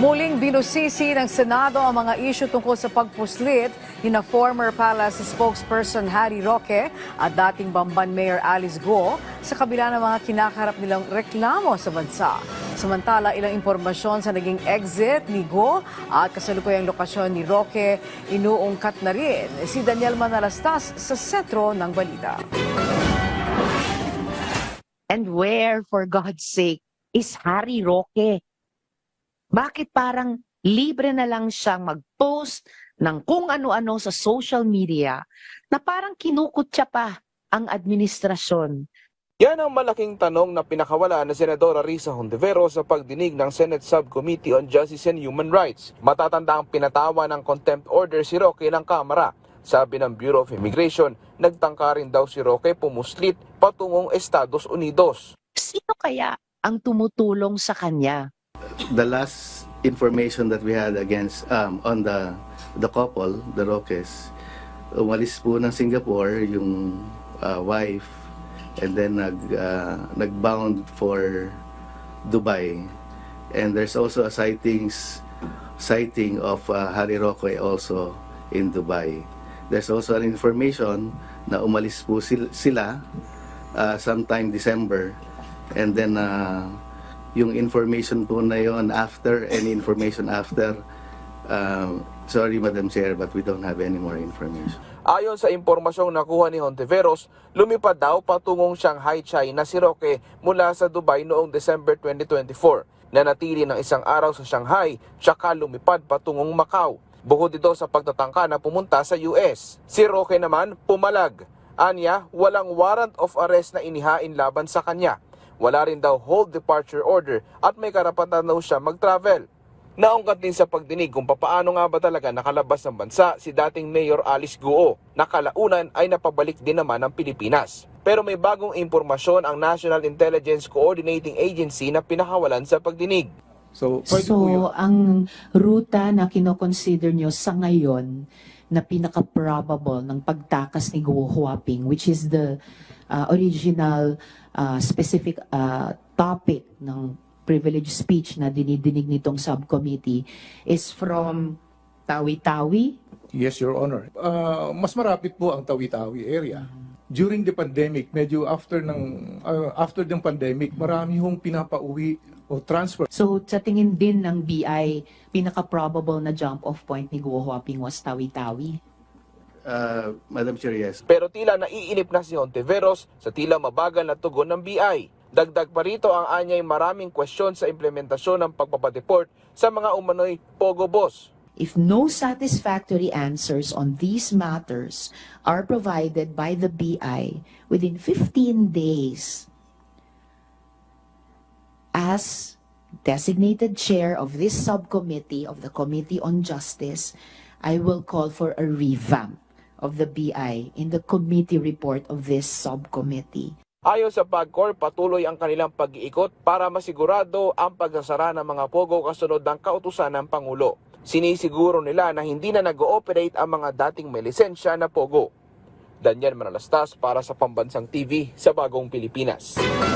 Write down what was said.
Muling binusisi ng Senado ang mga isyu tungkol sa pagpuslit ni na former Palace spokesperson Harry Roque at dating Bamban Mayor Alice Go sa kabila ng mga kinakaharap nilang reklamo sa bansa. Samantala, ilang impormasyon sa naging exit ni Go at kasalukuyang lokasyon ni Roque inuungkat na rin si Daniel Manalastas sa sentro ng balita. And where, for God's sake, is Harry Roque? Bakit parang libre na lang siyang mag-post ng kung ano-ano sa social media na parang kinukutya pa ang administrasyon? Yan ang malaking tanong na pinakawala na Senadora Risa Hontiveros sa pagdinig ng Senate Subcommittee on Justice and Human Rights. Matatanda ang pinatawa ng contempt order si Roque ng Kamara. Sabi ng Bureau of Immigration, nagtangka rin daw si Roque pumuslit patungong Estados Unidos. Sino kaya ang tumutulong sa kanya? The last information that we had against on the couple, the Roques, umalis po ng Singapore yung wife and then nagbound for Dubai. And there's also a sighting of Harry Roque also in Dubai. There's also an information na umalis po sila sometime December, and then yung information po na yon after, any information after, sorry Madam Chair, but we don't have any more information. Ayon sa impormasyong nakuha ni Hontiveros, lumipad daw patungong Shanghai, China si Roque mula sa Dubai noong December 2024. Nanatili ng isang araw sa Shanghai, tsaka lumipad patungong Macau. Bukod dito sa pagtatangka na pumunta sa US. Si Roque naman pumalag. Anya, walang warrant of arrest na inihain laban sa kanya. Wala rin daw hold departure order at may karapatan daw siya mag-travel. Naungkat din sa pagdinig kung papaano nga ba talaga nakalabas ng bansa si dating Mayor Alice Go na kalaunan ay napabalik din naman ng Pilipinas. Pero may bagong impormasyon ang National Intelligence Coordinating Agency na pinakawalan sa pagdinig. So ang ruta na kinoconsider nyo sa ngayon na pinaka-probable ng pagtakas ni Guo Huaping, which is the original specific topic ng privilege speech na dinidinig nitong subcommittee, is from Tawi-Tawi? yes, Your Honor. Mas marapit po ang Tawi-Tawi area. During the pandemic, medyo after ng pandemic, marami hong pinapauwi o transfer. So sa tingin din ng BI, pinaka-probable na jump-off point ni Guo Huaping was Tawi-Tawi? Madam Chair, yes. Pero tila naiinip na si Hontiveros sa tila mabagal na tugon ng BI. Dagdag pa rito ang anyay maraming kwestiyon sa implementasyon ng pagpapadeport sa mga umano'y Pogo Boss. If no satisfactory answers on these matters are provided by the BI within 15 days, as designated chair of this subcommittee of the Committee on Justice, I will call for a revamp of the BI in the committee report of this subcommittee. Ayon sa PAGCOR, patuloy ang kanilang pag-iikot para masigurado ang pagsasara ng mga Pogo kasunod ng kautusan ng Pangulo. Sinisiguro nila na hindi na nag-ooperate ang mga dating may lisensya na Pogo. Daniel Manalastas para sa Pambansang TV sa Bagong Pilipinas.